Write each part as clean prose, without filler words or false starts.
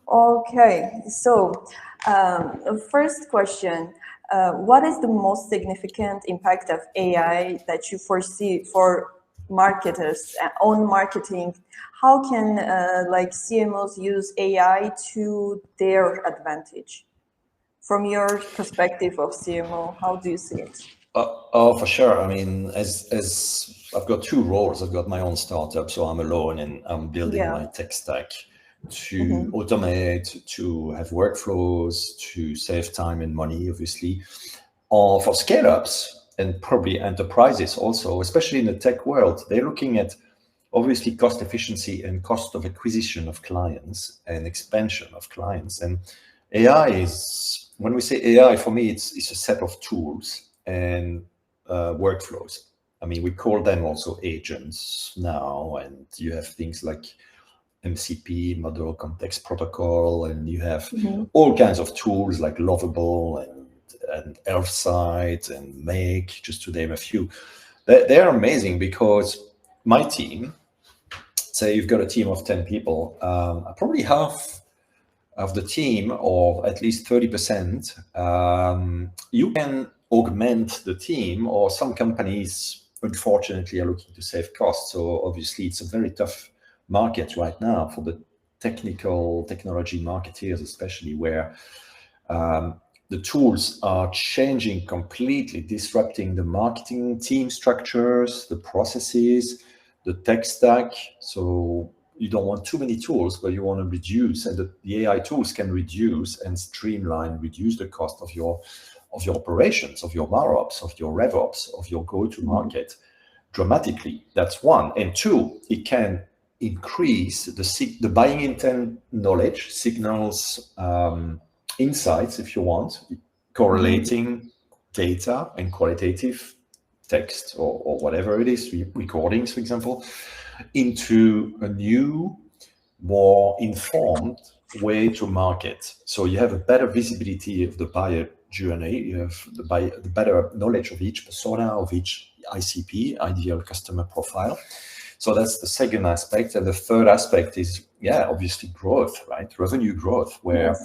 Okay, so first question, what is the most significant impact of AI that you foresee for marketers on marketing? How can like CMOs use AI to their advantage? From your perspective of CMO, how do you see it? Oh, for sure. I mean, as I've got two roles. I've got my own startup, so I'm alone and I'm building my Yeah. tech stack to automate, to have workflows, to save time and money, obviously. Or for scale-ups and probably enterprises also, especially in the tech world, they're looking at obviously cost efficiency and cost of acquisition of clients and expansion of clients. And AI is, when we say AI, for me, it's a set of tools and workflows. I mean, we call them also agents now, and you have things like MCP, Model Context Protocol, and you have all kinds of tools like Lovable and Elfsight and Make, just to name a few. They're amazing because my team, say you've got a team of 10 people, probably half of the team, or at least 30%, you can augment the team, or some companies, unfortunately, are looking to save costs. So obviously, it's a very tough market right now for the technology marketeers, especially where the tools are changing completely, disrupting the marketing team structures, the processes, the tech stack. So you don't want too many tools, but you want to reduce, and the AI tools can reduce and streamline, reduce the cost of your operations, of your MarOps, of your RevOps, of your go-to-market dramatically. That's one. And two, it can increase the buying intent knowledge, signals, insights, if you want, correlating data and qualitative text or whatever it is, recordings, for example, into a new, more informed way to market. So you have a better visibility of the buyer journey. You have the better knowledge of each persona, of each ICP, ideal customer profile. So that's the second aspect. And the third aspect is, obviously growth, right? Revenue growth, where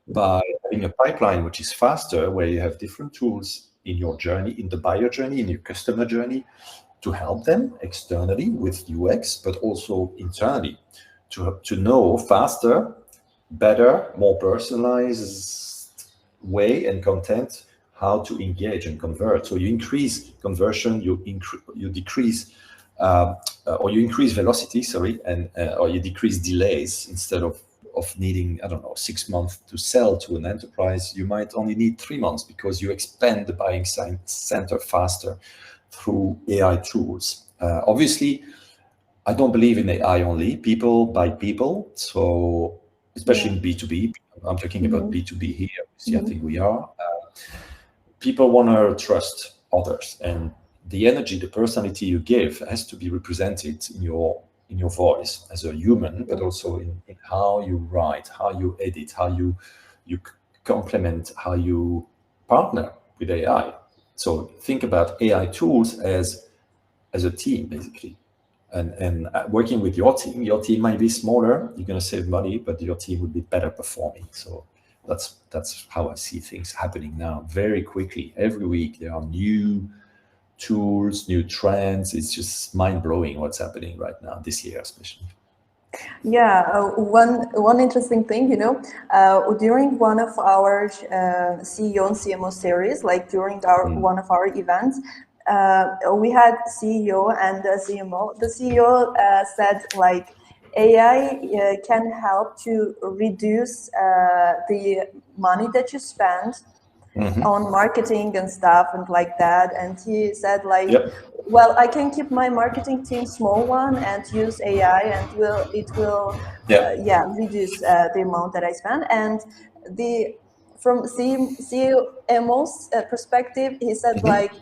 by having a pipeline which is faster, where you have different tools in your journey, in the buyer journey, in your customer journey, to help them externally with UX, but also internally to know faster, better, more personalized way and content how to engage and convert. So you increase conversion, you decrease or you increase velocity, and or you decrease delays. Instead of needing, 6 months to sell to an enterprise, you might only need 3 months because you expand the buying center faster through AI tools. Obviously, I don't believe in AI only. People buy people. So especially in B2B, I'm talking about B2B here. See, I think we are. People want to trust others, and the energy, the personality you give has to be represented in your voice as a human, but also in how you write, how you edit, how you complement, how you partner with AI. So think about AI tools as a team, basically, and working with your team. Your team might be smaller, you're going to save money, but your team would be better performing. So that's how I see things happening now very quickly. Every week there are new tools, new trends. It's just mind-blowing what's happening right now, this year especially. Yeah, one interesting thing, during one of our CEO and CMO series, like during one of our events, we had CEO and CMO. The CEO said like AI can help to reduce the money that you spend on marketing and stuff and like that. And he said like, well, I can keep my marketing team small one and use AI, and it will reduce the amount that I spend. And from CMO's perspective, he said like,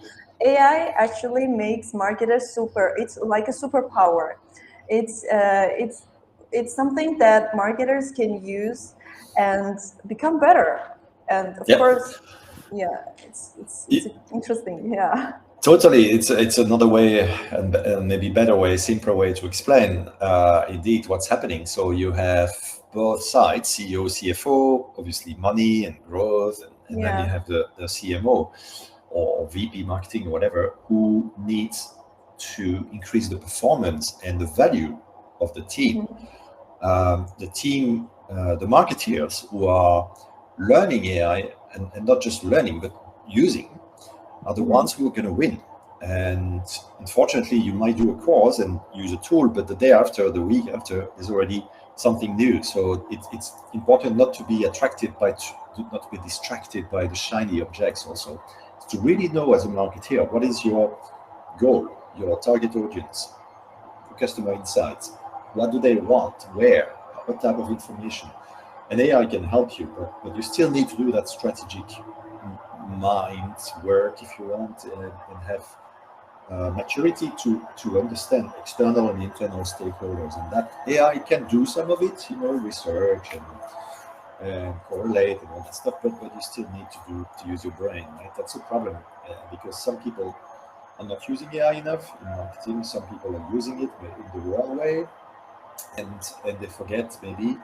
AI actually makes marketers it's like a superpower. It's something that marketers can use and become better. And of course, it's interesting. Totally, it's another way, and maybe better way, simpler way to explain indeed what's happening. So you have both sides, CEO, CFO, obviously money and growth, and then you have the CMO or VP marketing or whatever, who needs to increase the performance and the value of the team. The marketeers who are learning AI and not just learning, but using, are the ones who are going to win. And unfortunately, you might do a course and use a tool, but the day after, the week after, is already something new. So it's important not to be distracted by the shiny objects. Also, to really know as a marketeer what is your goal, your target audience, your customer insights. What do they want? Where? What type of information? And AI can help you, but you still need to do that strategic mind work if you want, and have maturity to understand external and internal stakeholders, and that AI can do some of it, research and correlate and all that stuff, but you still need to use your brain, right? That's a problem, because some people are not using AI enough in marketing. Some people are using it in the wrong way, and they forget maybe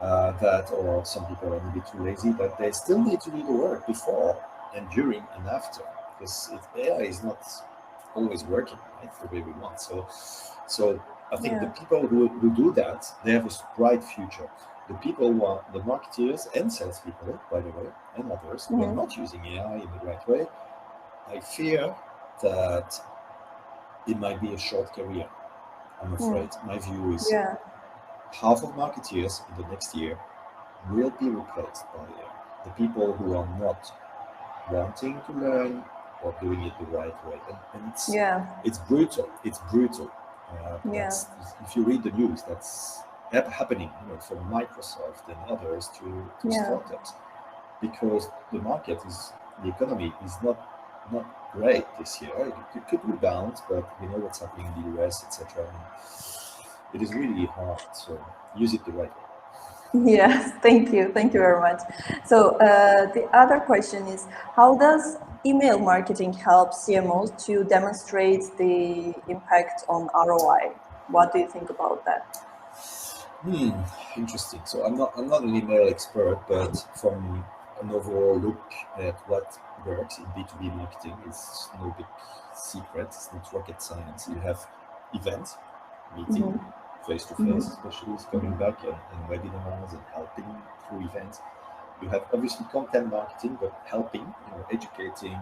that, or some people are maybe too lazy, but they still need to do the work before and during and after, because AI is not always working, right, the way we want. So I think the people who do that, they have a bright future. The people who are the marketeers and salespeople, by the way, and others who are not using AI in the right way, I fear that it might be a short career. I'm afraid. My view is half of marketeers in the next year will be replaced by AI. The people who are not wanting to learn or doing it the right way, and it's brutal. It's brutal. If you read the news, that's happening, from Microsoft and others to startups, because the economy is not great this year. It could rebound, but we know what's happening in the US, etc. It is really hard. So use it the right way. Yes, thank you very much. So the other question is, how does email marketing help CMOs to demonstrate the impact on ROI? What do you think about that? Interesting. So I'm not an email expert, but from an overall look at what works in B2B marketing, it's no big secret. It's not rocket science. You have events, meeting, face-to-face, especially is coming back, and webinars and helping through events. You have obviously content marketing, but helping, educating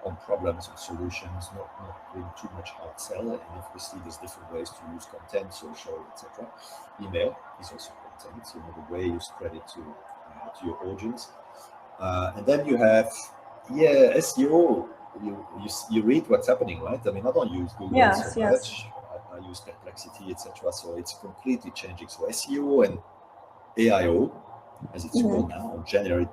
on problems and solutions, not doing too much hard sell. And obviously there's different ways to use content, social, etc. Email is also content, the way you spread it to your audience. And then you have SEO. You read what's happening, right? I mean, I don't use Google so much. I use Perplexity, etc. So it's completely changing. So SEO and AIO, as it's called now, or Gen AI.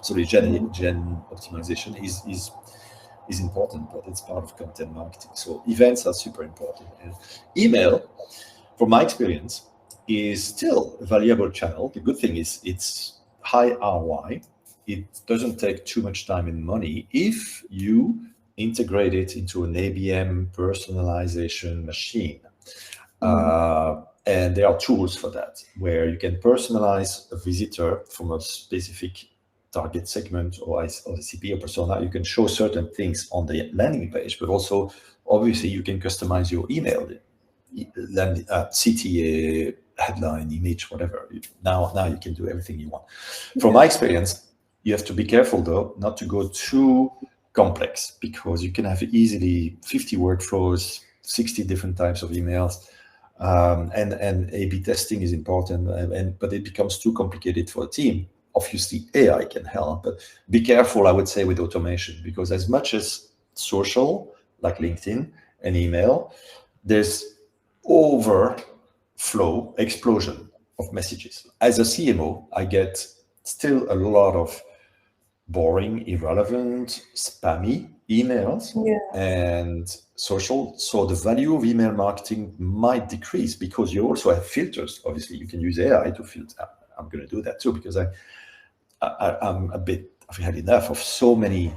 Sorry, Gen optimization is important, but it's part of content marketing. So events are super important. And email, from my experience, is still a valuable channel. The good thing is it's high ROI. It doesn't take too much time and money if you integrate it into an ABM personalization machine. And there are tools for that, where you can personalize a visitor from a specific target segment or a CPO persona. You can show certain things on the landing page, but also, obviously, you can customize your email, CTA, headline, image, whatever. Now you can do everything you want. From my experience, you have to be careful, though, not to go too complex, because you can have easily 50 workflows, 60 different types of emails. And A/B testing is important, but it becomes too complicated for a team. Obviously, AI can help, but be careful, I would say, with automation, because as much as social, like LinkedIn and email, there's explosion of messages. As a CMO, I get still a lot of boring, irrelevant, spammy emails and social. So the value of email marketing might decrease, because you also have filters. Obviously, you can use AI to filter. I'm going to do that too, because I've had enough of so many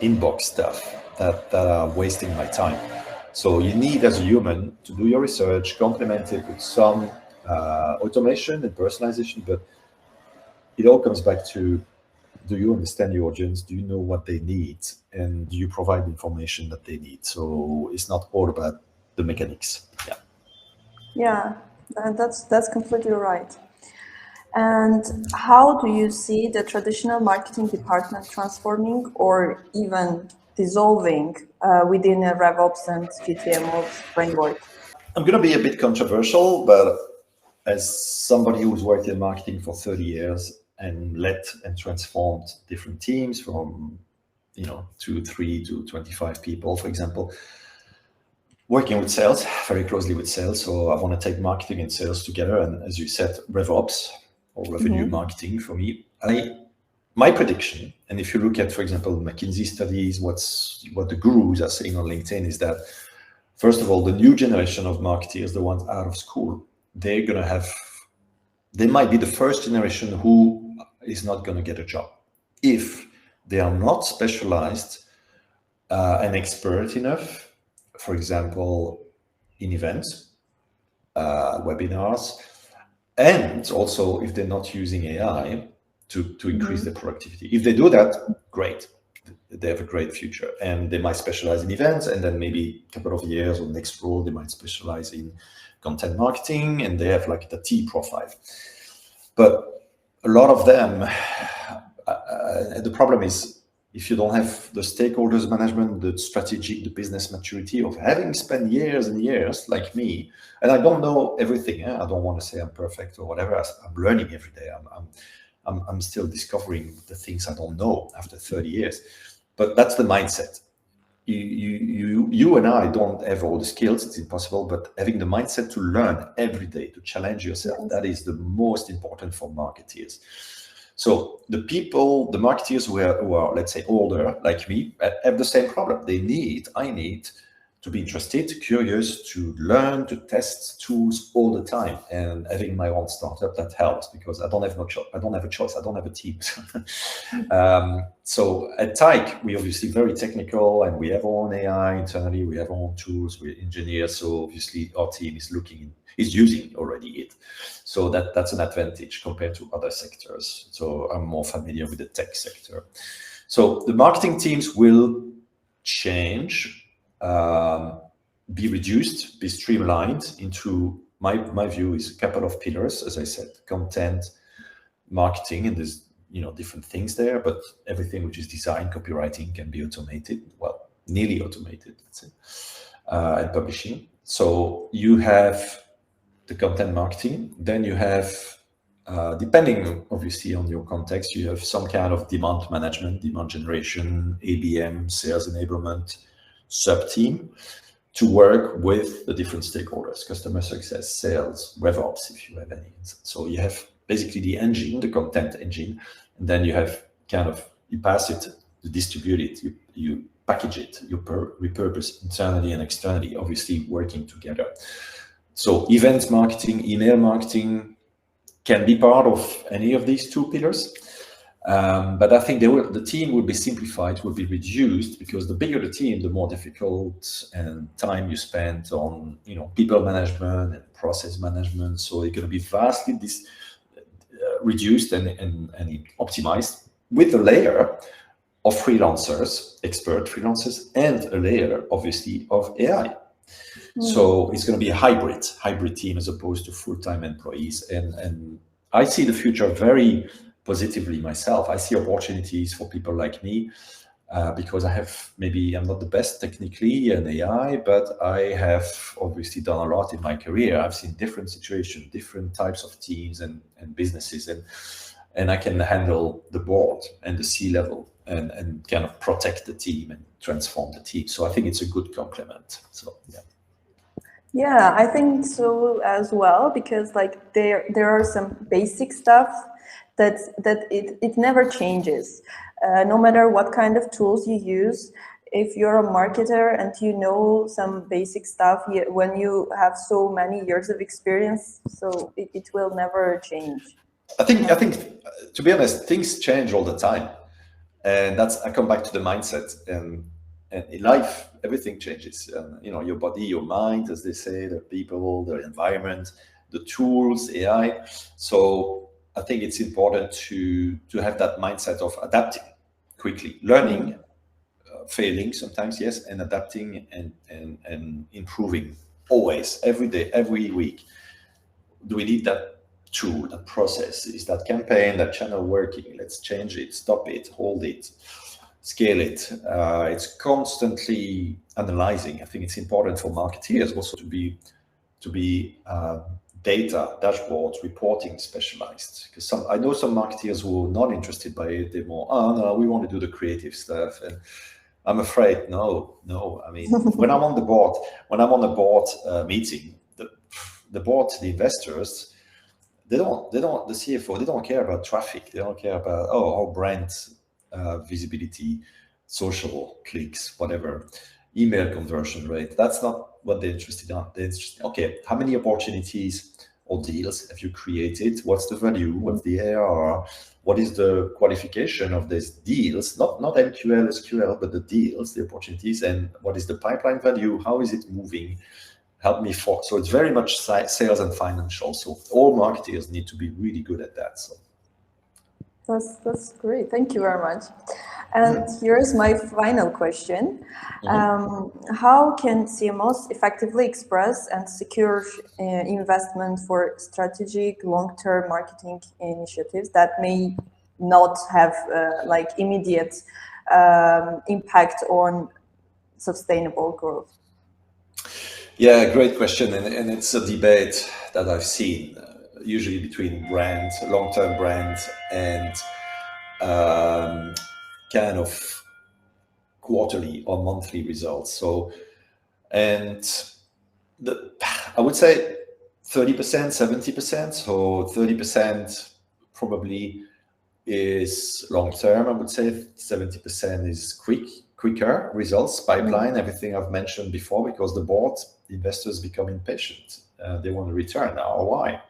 inbox stuff that are wasting my time. So you need, as a human, to do your research, complement it with some automation and personalization, but it all comes back to, do you understand your audience? Do you know what they need? And do you provide information that they need? So it's not all about the mechanics. Yeah. Yeah, that's completely right. And how do you see the traditional marketing department transforming or even dissolving within a RevOps and GTMOps framework? I'm going to be a bit controversial, but as somebody who's worked in marketing for 30 years and led and transformed different teams from 2, 3 to 25 people, for example, working with sales, very closely with sales. So I want to take marketing and sales together. And as you said, RevOps or revenue marketing for me, my prediction, and if you look at, for example, McKinsey studies, what the gurus are saying on LinkedIn is that, first of all, the new generation of marketers, the ones out of school, they might be the first generation who is not going to get a job if they are not specialized and expert enough, for example, in events, webinars, and also if they're not using AI to increase their productivity. If they do that, great. They have a great future, and they might specialize in events, and then maybe a couple of years or next role, they might specialize in content marketing, and they have like the T profile. But a lot of them, the problem is, if you don't have the stakeholders management, the strategic, the business maturity of having spent years and years like me, and I don't know everything. I don't want to say I'm perfect or whatever. I'm learning every day. I'm still discovering the things I don't know after 30 years. But that's the mindset. You and I don't have all the skills. It's impossible. But having the mindset to learn every day, to challenge yourself, that is the most important for marketeers. So the marketeers who are, let's say, older, like me, have the same problem. I need to be interested, curious, to learn, to test tools all the time. And having my own startup, that helps, because I don't have a choice. I don't have a team. So at Tyke, we're obviously very technical, and we have our own AI internally. We have our own tools. We're engineers. So obviously our team is using already it. So that's an advantage compared to other sectors. So I'm more familiar with the tech sector. So the marketing teams will change, be reduced, be streamlined into, my view is a couple of pillars, as I said: content, marketing, and there's different things there, but everything which is design, copywriting can be automated, well, nearly automated, let's say, and publishing. So you have the content marketing, then you have, depending obviously on your context, you have some kind of demand management, demand generation, ABM, sales enablement sub-team to work with the different stakeholders: customer success, sales, RevOps, if you have any. So you have basically the engine, the content engine, and then you have you pass it, you distribute it, you package it, you repurpose internally and externally, obviously working together. So events marketing, email marketing can be part of any of these two pillars. But I think the team will be simplified, will be reduced, because the bigger the team, the more difficult and time you spend on people management and process management. So it's going to be vastly reduced and optimized, with a layer of freelancers, expert freelancers, and a layer, obviously, of AI. So it's going to be a hybrid team as opposed to full-time employees. And I see the future very positively myself. I see opportunities for people like me, because I'm not the best technically in AI, but I have obviously done a lot in my career. I've seen different situations, different types of teams and businesses, and I can handle the board and the C-level and kind of protect the team and transform the team. So I think it's a good complement. So yeah. Yeah, I think so as well, because there are some basic stuff that it never changes, no matter what kind of tools you use. If you're a marketer and you know some basic stuff, when you have so many years of experience, so it will never change. I think to be honest, things change all the time, and I come back to the mindset. And in life, everything changes. Your body, your mind, as they say, the people, the environment, the tools, AI. So I think it's important to have that mindset of adapting quickly, learning, failing sometimes, yes, and adapting and improving always, every day, every week. Do we need that tool, that process? Is that campaign, that channel working? Let's change it, stop it, hold it, scale it. It's constantly analyzing. I think it's important for marketeers also to be data, dashboards, reporting specialized. Because I know some marketeers who are not interested by it. They're more, oh no, we want to do the creative stuff. And I'm afraid, no. I mean, when I'm on the board meeting, the board, the investors, the CFO, they don't care about traffic. They don't care about, our brand visibility, social clicks, whatever, email conversion rate. That's not what they're interested in. They're interested, okay, how many opportunities or deals have you created? What's the value? What's the ARR? What is the qualification of these deals? Not MQL, SQL, but the deals, the opportunities, and what is the pipeline value? How is it moving? Help me for. So it's very much sales and financial. So all marketers need to be really good at that. So that's great. Thank you very much. And here's my final question. How can CMOs effectively express and secure investment for strategic long-term marketing initiatives that may not have like immediate impact on sustainable growth? Yeah, great question. And it's a debate that I've seen usually between brands, long-term brands, and kind of quarterly or monthly results. So, and I would say 30%, 70%. So 30% probably is long-term. I would say 70% is quicker results, pipeline, everything I've mentioned before, because the board investors become impatient. They want to return ROI.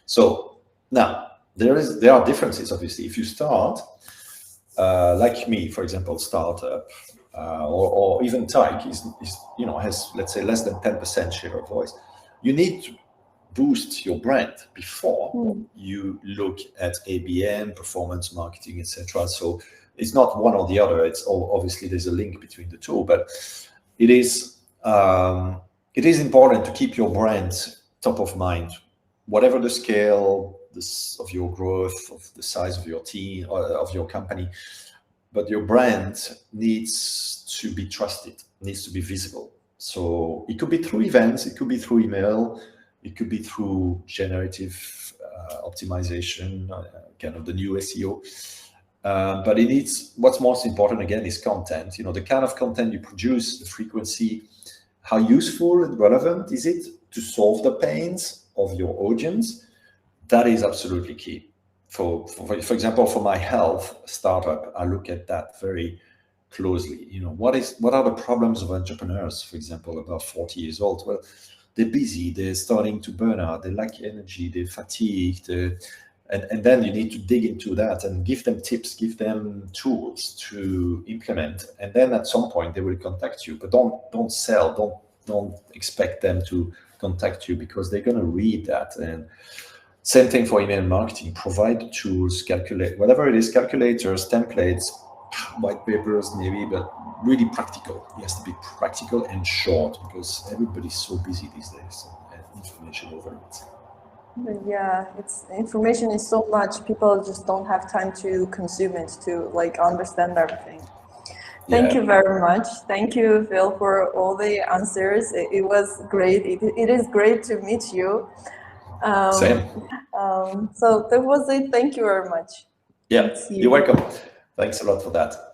So now there are differences, obviously. If you start like me, for example, startup, or even Tyke is has, let's say, less than 10% share of voice. You need to boost your brand before you look at ABM, performance marketing, etc. So it's not one or the other. It's obviously there's a link between the two, but it is important to keep your brand top of mind, whatever the scale of your growth, of the size of your team or of your company. But your brand needs to be trusted, needs to be visible. So it could be through events, it could be through email, it could be through generative optimization, kind of the new SEO. But it needs, what's most important again is content. The kind of content you produce, the frequency, how useful and relevant is it to solve the pains of your audience? That is absolutely key. For example, for my health startup, I look at that very closely. What are the problems of entrepreneurs, for example, about 40 years old? Well, they're busy, they're starting to burn out, they lack energy, they're fatigued, and then you need to dig into that and give them tips, give them tools to implement, and then at some point they will contact you. But don't sell, don't expect them to contact you, because they're going to read that. And same thing for email marketing. Provide tools, calculate, whatever it is, calculators, templates, white papers maybe, but really practical. It has to be practical and short, because everybody's so busy these days and information overload. Yeah, information is so much. People just don't have time to consume it, to understand everything. Thank you very much. Thank you, Phil, for all the answers. It was great. It is great to meet you. Same. So that was it. Thank you very much. Yeah, you're welcome. Thanks a lot for that.